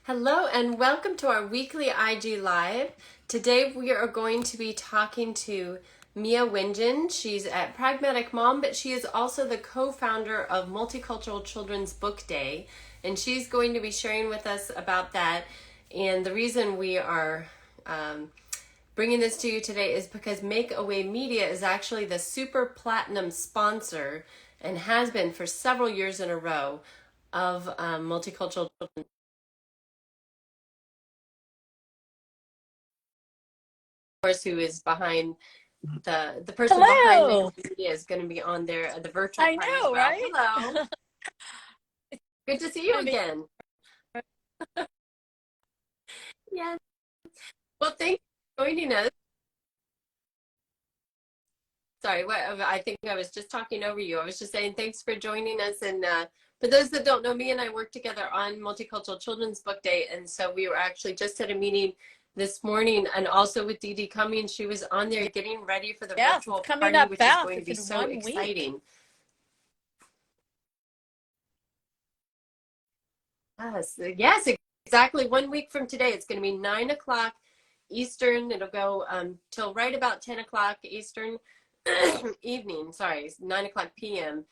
Hello and welcome to our weekly IG Live. Today we are going to be talking to Mia Wingen. She's at Pragmatic Mom, but she is also the co-founder of Multicultural Children's Book Day, and she's going to be sharing with us about that. And the reason we are bringing this to you today is because Make Away Media is actually the super platinum sponsor and has been for several years in a row of Multicultural Children's. Who is behind the person behind Make Hello. Away Media is going to be on there at the virtual I party as know, well. right? Hello. Good to see you I mean, again. Yes. Well, thanks for joining us. Sorry, what I think I was just talking over you. I was just saying thanks for joining us. And for those that don't know, me and I work together on Multicultural Children's Book Day. And so we were actually just at a meeting this morning, and also with Dee Dee Cummings. She was on there getting ready for the yes, it's virtual coming party, up which is fast. going to It's be in so 1 week. exciting. Yes, exactly. 1 week from today, it's going to be 9 o'clock Eastern. It'll go till right about 10 o'clock Eastern evening. Sorry, 9 o'clock p.m.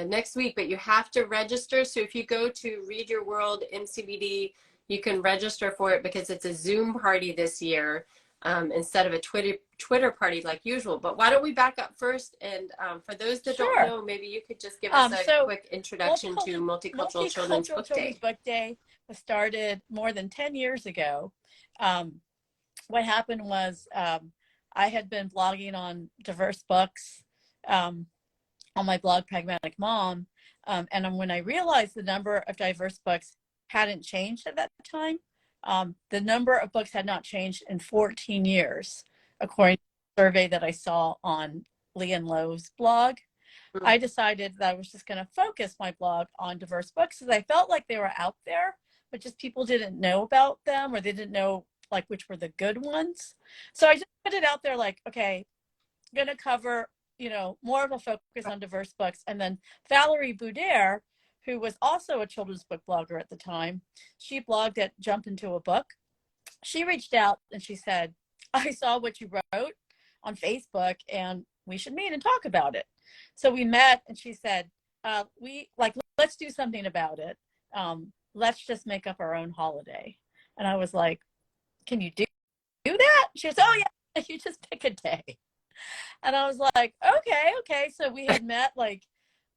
Next week. But you have to register. So if you go to Read Your World MCBD, you can register for it because it's a Zoom party this year instead of a Twitter party like usual. But why don't we back up first? And for those that don't Sure. know, maybe you could just give us a So quick introduction to Multicultural Children's Multicultural Book Children's Day. Book Day was started more than 10 years ago. Um, what happened was I had been blogging on diverse books um, on my blog, Pragmatic Mom. And when I realized the number of diverse books hadn't changed at that time, the number of books had not changed in 14 years, according to a survey that I saw on Leanne Lowe's blog. Mm. I decided that I was just going to focus my blog on diverse books because I felt like they were out there, but just people didn't know about them, or they didn't know like which were the good ones. So I just put it out there like, okay, I'm going to cover, more of a focus on diverse books. And then Valerie Boudère, who was also a children's book blogger at the time, she blogged at Jump Into a Book. She reached out and she said, I saw what you wrote on Facebook and we should meet and talk about it. So we met and she said, let's do something about it. Let's just make up our own holiday. And I was like, can you do that? She was, oh yeah, you just pick a day. And I was like, okay. So we had met like,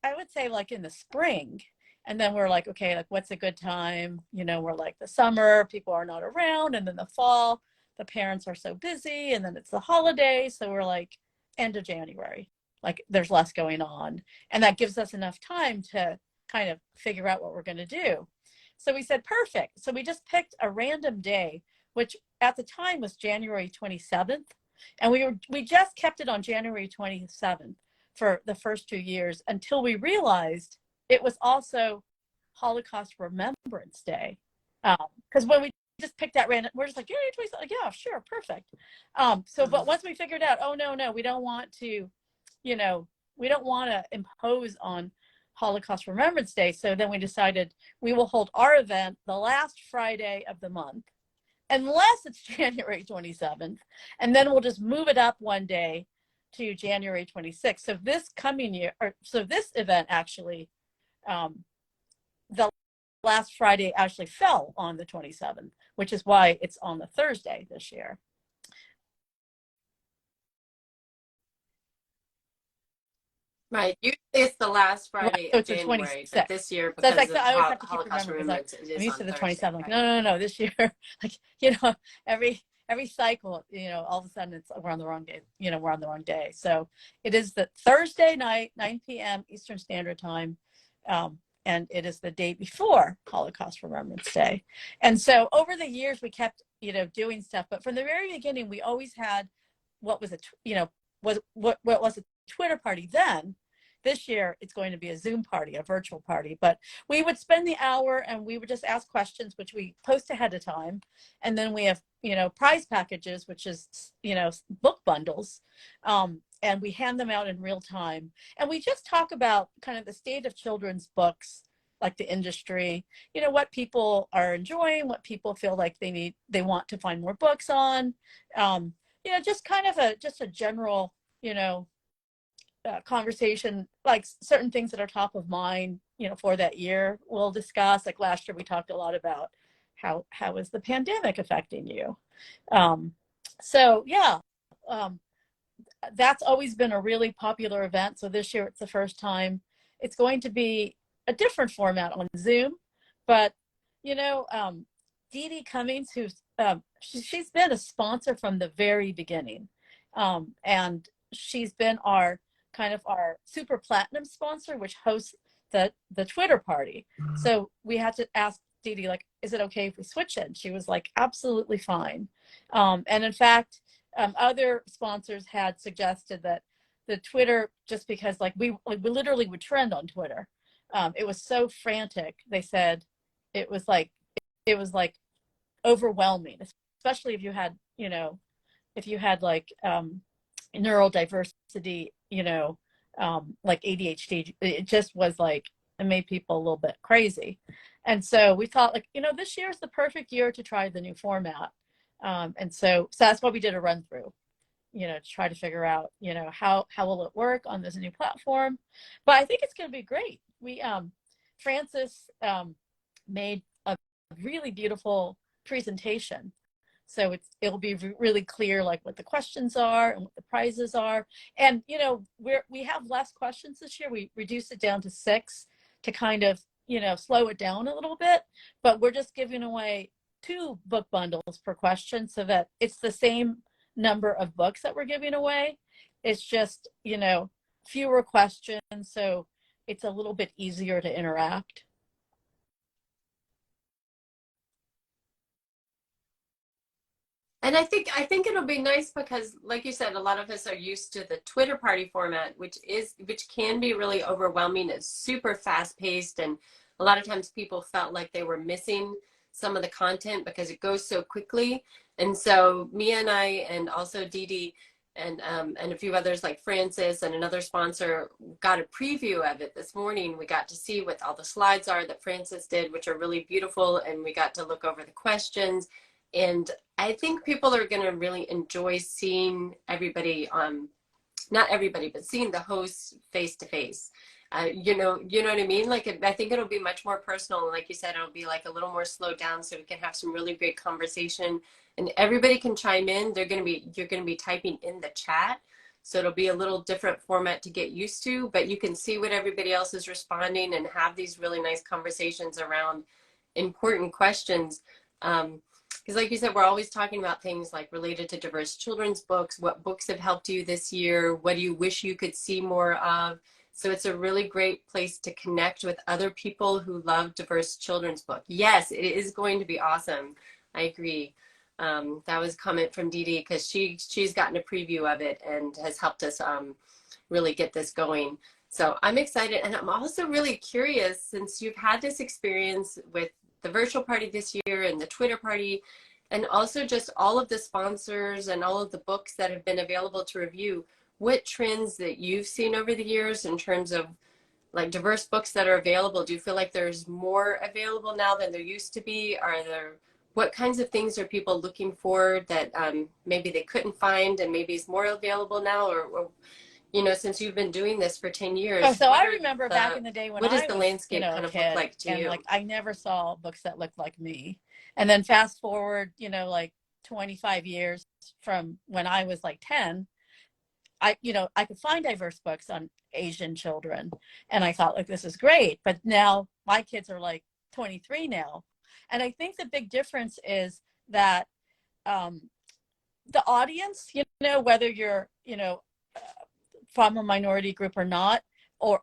I would say like in the spring. And then we're like, okay, like what's a good time? We're like the summer, people are not around. And then the fall, the parents are so busy. And then it's the holidays. So we're like end of January, like there's less going on. And that gives us enough time to kind of figure out what we're going to do. So we said, perfect. So we just picked a random day, which at the time was January 27th. And we just kept it on January 27th for the first 2 years until we realized it was also Holocaust Remembrance Day. Because when we just picked that random, we're just like, January 27th, yeah, sure, perfect. But once we figured out, oh no, we don't want to, we don't want to impose on Holocaust Remembrance Day. So then we decided we will hold our event the last Friday of the month, unless it's January 27th. And then we'll just move it up one day to January 26th. So this event actually, the last Friday actually fell on the 27th, which is why it's on the Thursday this year. Right. Usually it's the last Right. Friday So of it's the January, but 26th. this year, So it's because like, of I always how have to keep Holocaust remembering because Remembrance, it I'm is used to on the Thursday, 27th. Like, right? no, this year, like, every cycle, all of a sudden we're on the wrong day, we're on the wrong day. So it is the Thursday night, 9 p.m. Eastern Standard Time. And it is the day before Holocaust Remembrance Day. And so over the years, we kept, doing stuff. But from the very beginning, we always had what was what was a Twitter party then. This year, it's going to be a Zoom party, a virtual party. But we would spend the hour and we would just ask questions, which we post ahead of time. And then we have, prize packages, which is, book bundles. And we hand them out in real time. And we just talk about kind of the state of children's books like the industry, what people are enjoying, what people feel like they want to find more books on, just kind of just a general, conversation, like certain things that are top of mind, for that year we'll discuss. Like last year we talked a lot about how is the pandemic affecting you. Um, so yeah, um, that's always been a really popular event. So this year it's the first time. It's going to be a different format on Zoom, but Dee Dee Cummings, who's she's been a sponsor from the very beginning, and she's been our super platinum sponsor, which hosts the Twitter party. So we had to ask Dee Dee, like, is it okay if we switch it? And she was like, absolutely fine. And in fact, other sponsors had suggested that the Twitter, just because we literally would trend on Twitter. It was so frantic. They said it was like overwhelming, especially if you had neurodiversity, like ADHD. It just was like, it made people a little bit crazy. And so we thought, this year is the perfect year to try the new format. And so that's why we did a run through, to try to figure out, how will it work on this new platform. But I think it's going to be great. Frances made a really beautiful presentation. So it'll be really clear, like what the questions are and what the prizes are. And, we have less questions this year. We reduced it down to 6 to kind of, slow it down a little bit, but we're just giving away 2 book bundles per question, so that it's the same number of books that we're giving away. It's just, fewer questions. So it's a little bit easier to interact. And I think it'll be nice because, like you said, a lot of us are used to the Twitter party format, which can be really overwhelming. It's super fast paced, and a lot of times people felt like they were missing some of the content because it goes so quickly. And so Mia and I, and also Dee Dee, and a few others like Francis and another sponsor, got a preview of it this morning. We got to see what all the slides are that Francis did, which are really beautiful, and we got to look over the questions. And I think people are going to really enjoy seeing everybody, not everybody, but seeing the hosts face to face. You know what I mean? Like, I think it'll be much more personal. And like you said, it'll be like a little more slowed down, so we can have some really great conversation, and everybody can chime in. You're going to be typing in the chat. So it'll be a little different format to get used to, but you can see what everybody else is responding and have these really nice conversations around important questions. Because like you said, we're always talking about things like related to diverse children's books. What books have helped you this year? What do you wish you could see more of? So it's a really great place to connect with other people who love diverse children's book. Yes, it is going to be awesome. I agree. That was a comment from Dee Dee, because she's gotten a preview of it and has helped us really get this going. So I'm excited, and I'm also really curious, since you've had this experience with the virtual party this year and the Twitter party, and also just all of the sponsors and all of the books that have been available to review, what trends that you've seen over the years in terms of like diverse books that are available? Do you feel like there's more available now than there used to be? What kinds of things are people looking for that maybe they couldn't find and maybe is more available now? Or since you've been doing this for 10 years, Oh, so I remember back in the day when what does I the was, landscape kind a of look kid, like to and you? I never saw books that looked like me. And then fast forward, 25 years from when I was like 10, I could find diverse books on Asian children, and I thought, like, this is great. But now my kids are like 23 now, and I think the big difference is that um, the audience, whether you're, from a minority group or not, or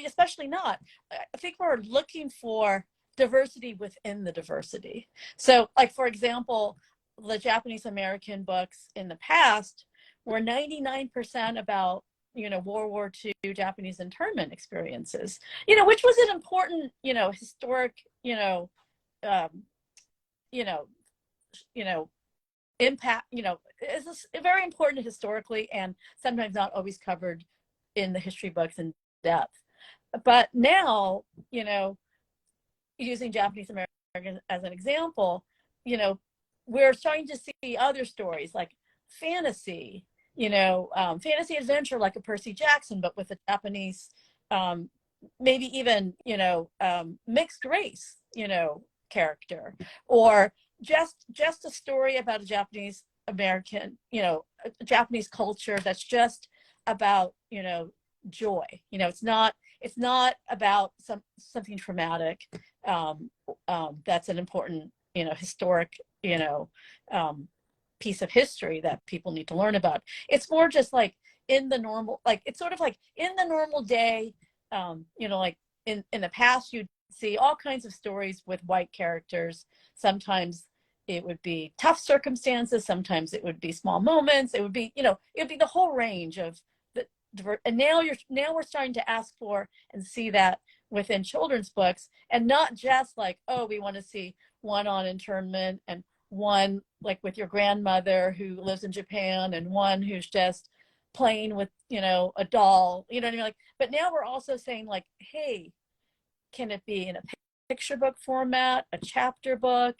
especially not, I think we're looking for diversity within the diversity. So, like, for example, the Japanese American books in the past were 99% about World War II Japanese internment experiences, which was an important historic um, you know you know impact, is very important historically, and sometimes not always covered in the history books in depth. But now, using Japanese American as an example, we're starting to see other stories like fantasy, fantasy adventure like a Percy Jackson, but with a Japanese, um, maybe even, mixed race, character, or just a story about a Japanese American, a Japanese culture that's just about, joy. It's not about something traumatic. That's an important, historic, um, piece of history that people need to learn about. It's more just like in the normal, like it's sort of like in the normal day, like in the past, you'd see all kinds of stories with white characters. Sometimes it would be tough circumstances. Sometimes it would be small moments. It would be, it would be the whole range of the, and now we're starting to ask for and see that within children's books, and not just like, oh, we want to see one on internment, and one like with your grandmother who lives in Japan, and one who's just playing with, a doll, what I mean? Like, but now we're also saying like, hey, can it be in a picture book format, a chapter book,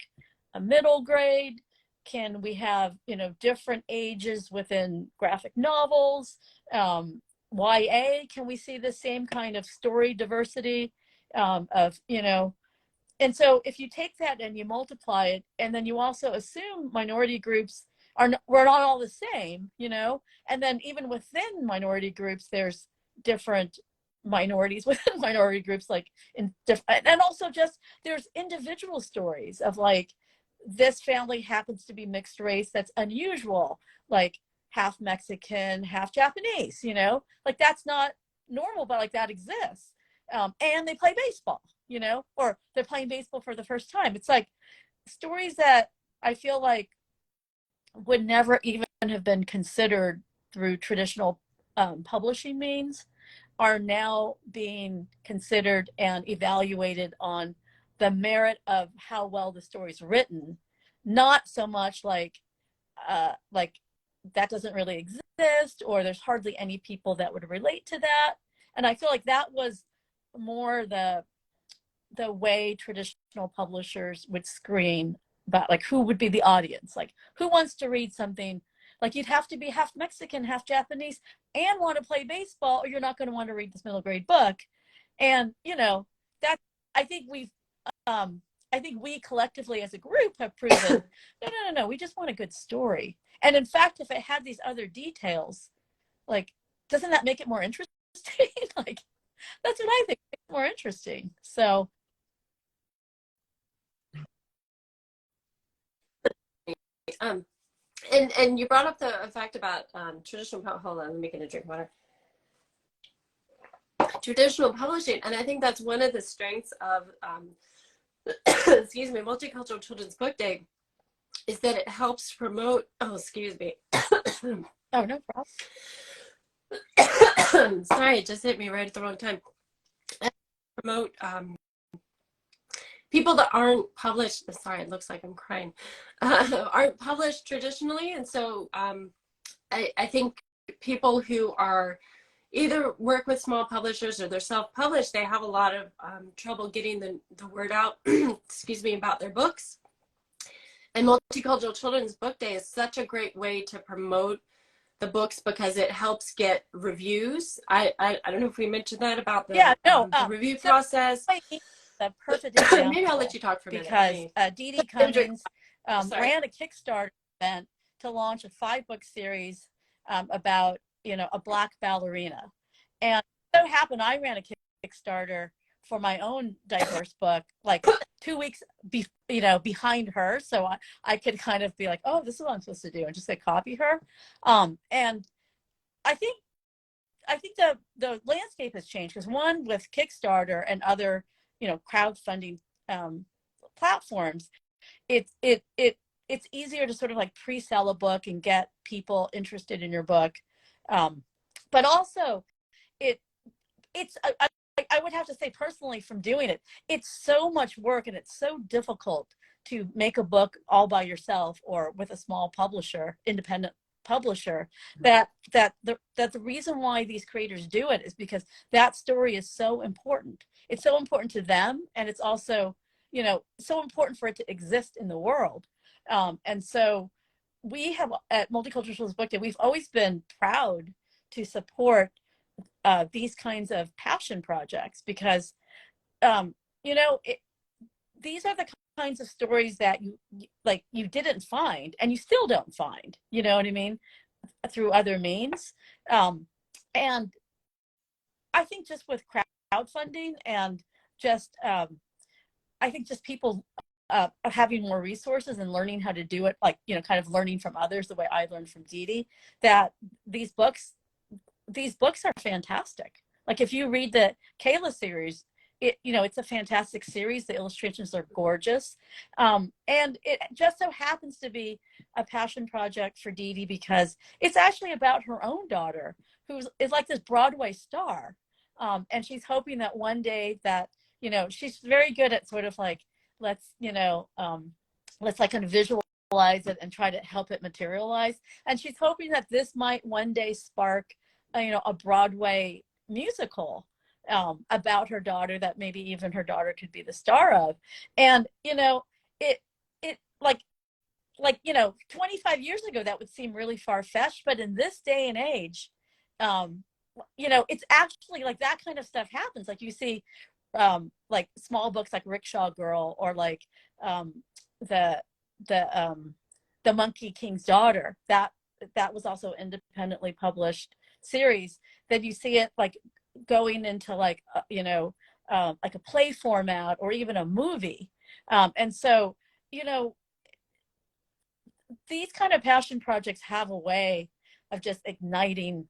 a middle grade? Can we have, different ages within graphic novels? YA, can we see the same kind of story diversity, of, and so if you take that and you multiply it, and then you also assume minority groups we're not all the same, and then even within minority groups, there's different minorities within minority groups, like in different, and also just there's individual stories of like, this family happens to be mixed race, that's unusual, like half Mexican, half Japanese, like that's not normal, but like that exists. And they play baseball, or they're playing baseball for the first time. It's like stories that I feel like would never even have been considered through traditional, publishing means, are now being considered and evaluated on the merit of how well the story's written, not so much like that doesn't really exist, or there's hardly any people that would relate to that. And I feel like that was more the way traditional publishers would screen about like who would be the audience, like who wants to read something, like you'd have to be half Mexican, half Japanese, and want to play baseball, or you're not going to want to read this middle grade book. And that, I think we've I think we collectively as a group have proven no, we just want a good story. And in fact, if it had these other details, like, doesn't that make it more interesting? Like, that's what I think, it's more interesting. So Um, and you brought up the fact about traditional. Hold on, let me get a drink of water. Traditional publishing, and I think that's one of the strengths of excuse me, Multicultural Children's Book Day, is that it helps promote. Oh, excuse me. oh, no problem. Sorry, it just hit me right at the wrong time. Promote people that aren't published. Sorry, it looks like I'm crying. Aren't published traditionally, and so I think people who are either work with small publishers or they're self-published, they have a lot of trouble getting the word out, excuse me, about their books. And Multicultural Children's Book Day is such a great way to promote the books because it helps get reviews. I don't know if we mentioned that about the review process. The perfect example. Maybe I'll let you talk for a minute. Because Dee Dee Cummings ran a Kickstarter event to launch a 5-book series about, a Black ballerina. And so happened I ran a Kickstarter for my own diverse book, like 2 weeks behind her. So I could kind of be like, oh, this is what I'm supposed to do, and just like copy her. And I think the landscape has changed, because one, with Kickstarter and other, crowdfunding platforms, it's easier to sort of like pre-sell a book and get people interested in your book. But also it's I would have to say personally, from doing it, it's so much work, and it's so difficult to make a book all by yourself or with a small publisher, independent publisher, that the reason why these creators do it is because that story is so important. It's so important to them, and it's also, so important for it to exist in the world. And so we have at Multicultural Book Day, we've always been proud to support these kinds of passion projects because, um, you know, it, these are the kinds of stories that you didn't find and you still don't find, you know what I mean, through other means. And I think just with crowdfunding and just I think just people having more resources and learning how to do it, like, kind of learning from others the way I learned from Dee Dee, that these books are fantastic. Like if you read the Kayla series, it's a fantastic series. The illustrations are gorgeous. And it just so happens to be a passion project for Dee Dee because it's actually about her own daughter who is like this Broadway star. And she's hoping that one day that, she's very good at sort of like, let's, let's like kind of visualize it and try to help it materialize. And she's hoping that this might one day spark, a Broadway musical about her daughter that maybe even her daughter could be the star of. And, it 25 years ago, that would seem really far-fetched, but in this day and age, it's actually like that kind of stuff happens. Like you see, like small books like Rickshaw Girl or like the Monkey King's Daughter, that was also independently published series. Then you see it like going into like like a play format or even a movie. And so, these kind of passion projects have a way of just igniting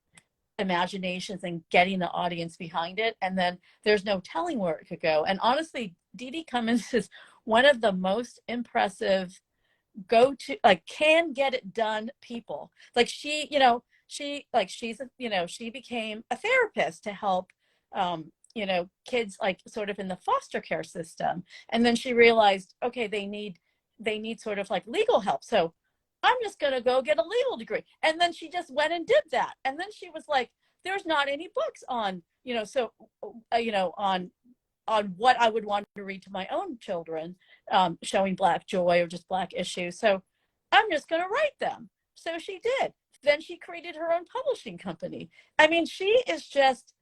imaginations and getting the audience behind it, and then there's no telling where it could go. And honestly, Dee Dee Cummins is one of the most impressive go to, like, can get it done people. Like she became a therapist to help kids like sort of in the foster care system, and then she realized, okay, they need sort of like legal help, so I'm just going to go get a legal degree. And then she just went and did that. And then she was like, there's not any books on, on what I would want to read to my own children, showing Black joy or just Black issues. So I'm just going to write them. So she did. Then she created her own publishing company. I mean, she is just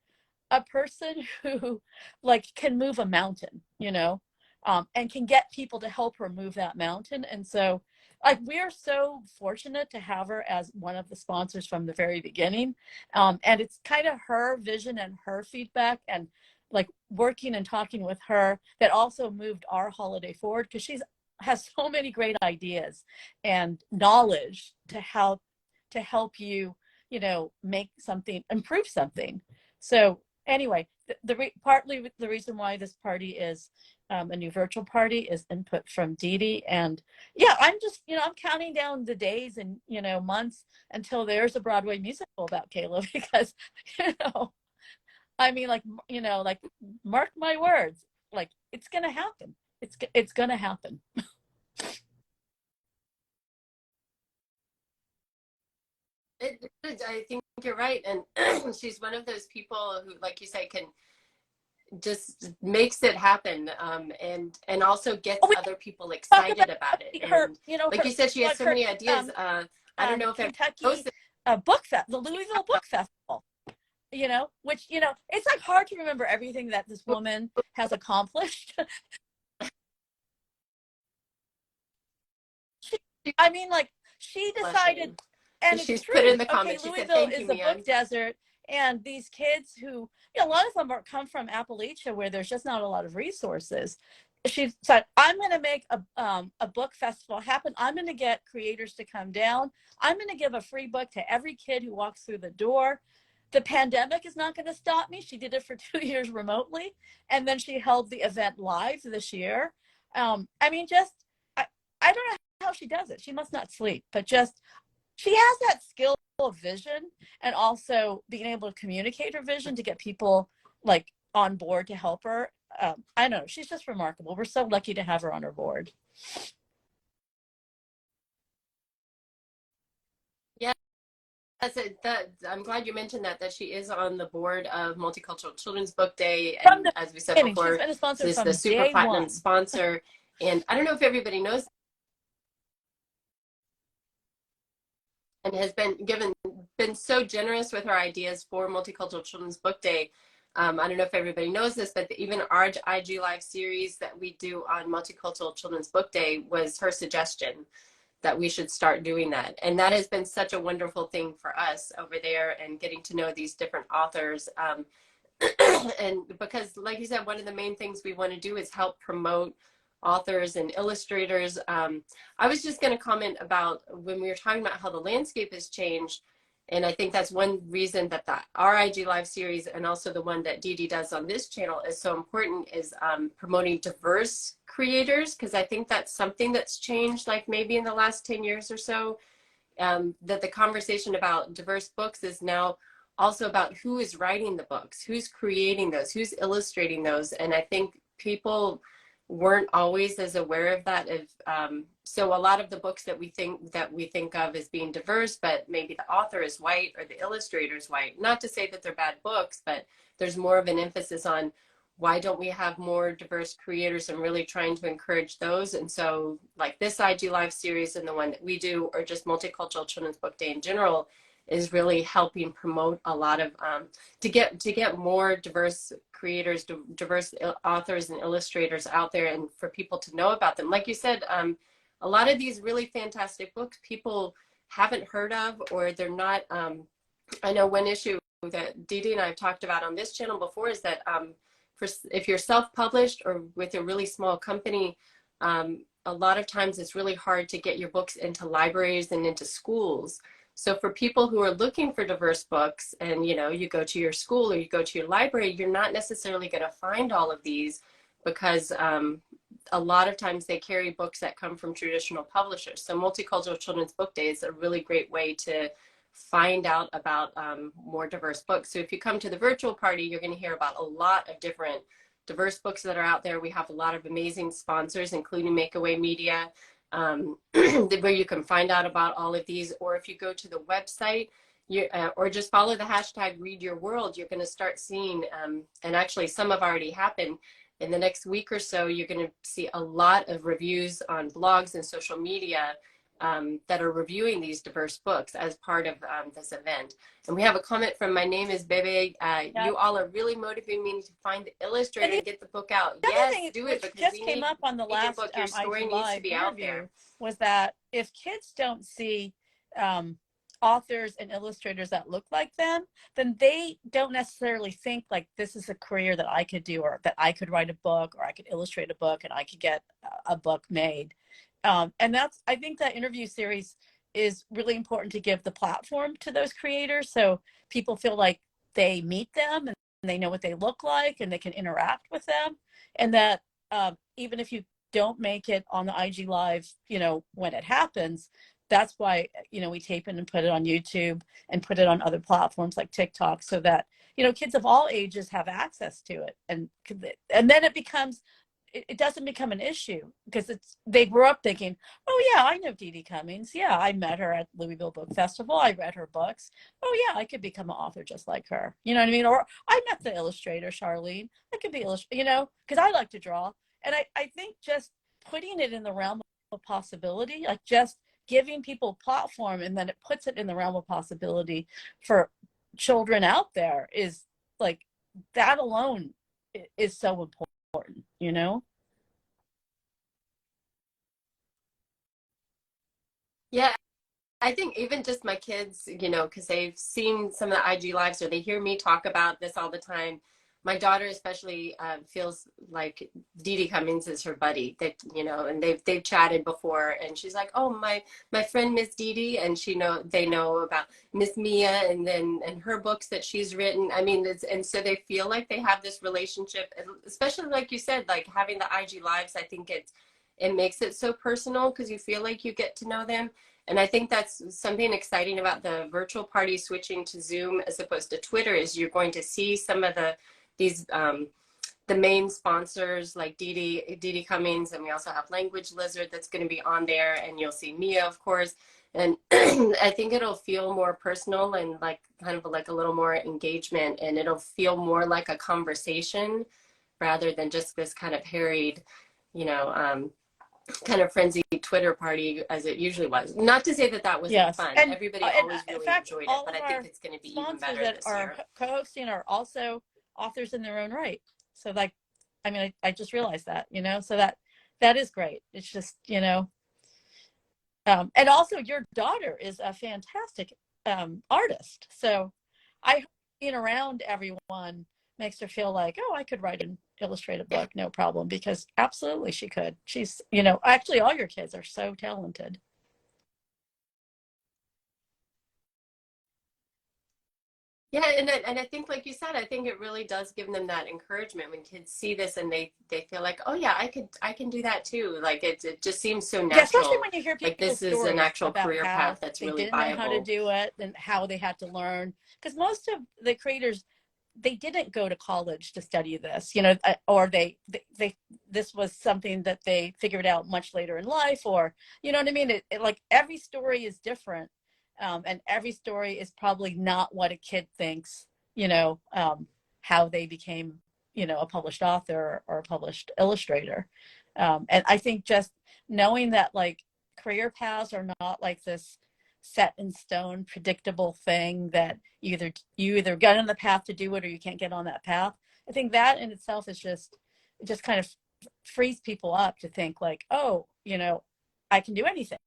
a person who like can move a mountain, and can get people to help her move that mountain. And so like we're so fortunate to have her as one of the sponsors from the very beginning. And it's kind of her vision and her feedback and like working and talking with her that also moved our holiday forward, because has so many great ideas and knowledge to help you, make something, improve something. So anyway, partly the reason why this party is a new virtual party is input from Dee Dee. And yeah, I'm just, I'm counting down the days and, months until there's a Broadway musical about Kayla, because, I mean, like, mark my words, like it's going to happen. It's going to happen. I think you're right. And she's one of those people who, like you say, can just makes it happen, and also gets other people excited about it. And like you said, she has so many ideas. I don't know if Kentucky book fest, the Louisville Book Festival, which, it's like hard to remember everything that this woman has accomplished. I mean, like, she decided, and she's it's true. Put in the Okay, comments. Louisville She said, is a book desert, and these kids who, a lot of them come from Appalachia, where there's just not a lot of resources. She said, I'm going to make a book festival happen. I'm going to get creators to come down. I'm going to give a free book to every kid who walks through the door. The pandemic is not going to stop me. She did it for 2 years remotely, and then she held the event live this year. I mean, just I don't know how she does it. She must not sleep, but just she has that skill of vision, and also being able to communicate her vision to get people like on board to help her. I don't know. She's just remarkable. We're so lucky to have her on our board. yeah, That's it. I'm glad you mentioned that she is on the board of Multicultural Children's Book Day, From and the as we said beginning. She's before, been a sponsor this is the from super day platinum one. sponsor. And I don't know if everybody knows, and has been so generous with her ideas for Multicultural Children's Book Day. I don't know if everybody knows this, but even our IG Live series that we do on Multicultural Children's Book Day was her suggestion that we should start doing that. And that has been such a wonderful thing for us over there, and getting to know these different authors. And because, like you said, one of the main things we want to do is help promote authors and illustrators. I was just going to comment about when we were talking about how the landscape has changed. And I think that's one reason that the RIG Live series, and also the one that Dee Dee does on this channel, is so important, is promoting diverse creators, because I think that's something that's changed, like maybe in the last 10 years or so, that the conversation about diverse books is now also about who is writing the books, who's creating those, who's illustrating those. And I think people weren't always as aware of that. So a lot of the books that we think of as being diverse, but maybe the author is white or the illustrator is white. Not to say that they're bad books, but there's more of an emphasis on why don't we have more diverse creators, and really trying to encourage those. And so like this IG Live series and the one that we do, or just Multicultural Children's Book Day in general, is really helping promote a lot of to get more diverse creators, diverse authors and illustrators out there, and for people to know about them. Like you said, a lot of these really fantastic books people haven't heard of, or they're not. I know one issue that Dee Dee and I have talked about on this channel before is that if you're self-published or with a really small company, a lot of times it's really hard to get your books into libraries and into schools. So for people who are looking for diverse books, and you go to your school or you go to your library, you're not necessarily going to find all of these, because a lot of times they carry books that come from traditional publishers. So Multicultural Children's Book Day is a really great way to find out about more diverse books. So if you come to the virtual party, you're going to hear about a lot of different diverse books that are out there. We have a lot of amazing sponsors, including Makeaway Media, where you can find out about all of these. Or if you go to the website, or just follow the hashtag Read Your World, you're going to start seeing, and actually some have already happened, in the next week or so, you're going to see a lot of reviews on blogs and social media that are reviewing these diverse books as part of this event. And we have a comment from My Name is Bebe. Yeah. You all are really motivating me to find the illustrator and get the book out. The other Yes, thing do it, which because just we came up on the need your last book. Your story IG needs to Live be out there. interview was that if kids don't see authors and illustrators that look like them, then they don't necessarily think like this is a career that I could do, or that I could write a book, or I could illustrate a book and I could get a book made. And I think that interview series is really important to give the platform to those creators, so people feel like they meet them and they know what they look like and they can interact with them. And that even if you don't make it on the IG Live, when it happens, that's why, we tape it and put it on YouTube and put it on other platforms like TikTok, so that, kids of all ages have access to it. And then it doesn't become an issue, because they grew up thinking, oh yeah, I know Dee Dee Cummings. Yeah, I met her at Louisville Book Festival. I read her books. Oh yeah, I could become an author just like her. You know what I mean? Or I met the illustrator, Charlene. I could be because I like to draw. And I think just putting it in the realm of possibility, like just giving people a platform, and then it puts it in the realm of possibility for children out there, is like, that alone is so important. Yeah, I think even just my kids, because they've seen some of the IG lives, or they hear me talk about this all the time. My daughter especially feels like Dee Dee Cummings is her buddy. And they've chatted before, and she's like, "Oh, my friend Miss Dee Dee," and they know about Miss Mia, and her books that she's written. I mean, and so they feel like they have this relationship, especially like you said, like having the IG lives. I think it makes it so personal, because you feel like you get to know them. And I think that's something exciting about the virtual party switching to Zoom as opposed to Twitter, is you're going to see some of the the main sponsors like Dee Cummings, and we also have Language Lizard that's going to be on there, and you'll see Mia, of course. And I think it'll feel more personal and like kind of like a little more engagement, and it'll feel more like a conversation rather than just this kind of harried, you know, kind of frenzied Twitter party as it usually was. Not to say that that wasn't Yes, fun. and Everybody in always really fact, enjoyed it, all but of I think our it's going to be even sponsors better that this are year. co-hosting are also authors in their own right. So like, I mean, I just realized that, you know, so that is great. It's just, you know, and also your daughter is a fantastic artist. So I hope being around everyone makes her feel like, oh, I could write an illustrated book, no problem, because absolutely she could. She's, you know, actually all your kids are so talented. Yeah, and I think, like you said, I think it really does give them that encouragement when kids see this and they feel like, oh yeah, I can do that too. Like it just seems so Yeah, especially natural. when you hear Like people's this is an stories actual about career path how that's they really didn't know how to viable. do it and how they had to learn. Because most of the creators, they didn't go to college to study this, you know, or they this was something that they figured out much later in life, or you know what I mean. Like every story is different, and every story is probably not what a kid thinks. You know, how they became, you know, a published author or a published illustrator, and I think just knowing that like career paths are not like this set in stone predictable thing that you either get on the path to do it or you can't get on that path. I think that in itself is just kind of frees people up to think like, oh, you know, I can do anything,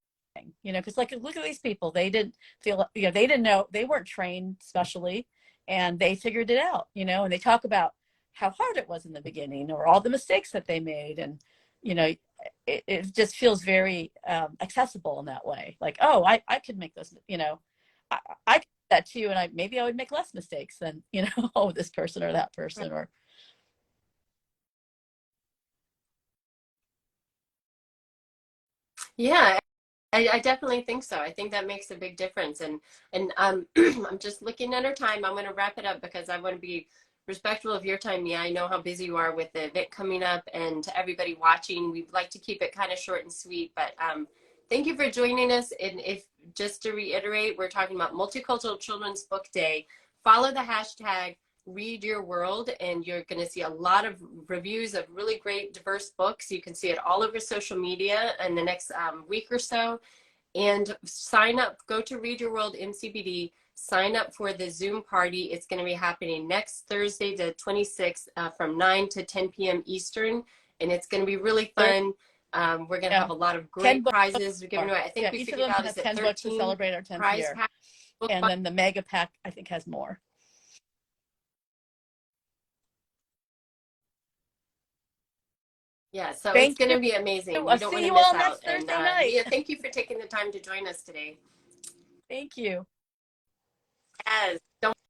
you know, because like look at these people, they didn't feel, you know, they didn't know, they weren't trained specially, and they figured it out, you know. And they talk about how hard it was in the beginning or all the mistakes that they made, and you know, it just feels very accessible in that way. Like, oh, I could make this, you know, I could do that too, and maybe I would make less mistakes than, you know, oh, this person or that person, or Yeah, I definitely think so. I think that makes a big difference. And I'm just looking at our time. I'm going to wrap it up because I want to be respectful of your time, Mia. I know how busy you are with the event coming up, and to everybody watching, we'd like to keep it kind of short and sweet. But thank you for joining us. And if just to reiterate, we're talking about Multicultural Children's Book Day. Follow the hashtag Read Your World, and you're going to see a lot of reviews of really great diverse books. You can see it all over social media in the next week or so. And sign up, go to Read Your World MCBD, sign up for the Zoom party. It's going to be happening next Thursday, the 26th, from 9 to 10 p.m. Eastern. And it's going to be really fun. We're going to yeah, have a lot of 10 great books prizes given more. away. I think Yeah, we each of figured them out is has it 10 books to 13 celebrate our 10th prize year, pack. and then the mega pack I think has more. Yeah, so it's Thank going you. to be amazing. You I'll don't see want to you miss all out. next And Thursday night. Mia, thank you for taking the time to join us today. Thank you. Yes. Don't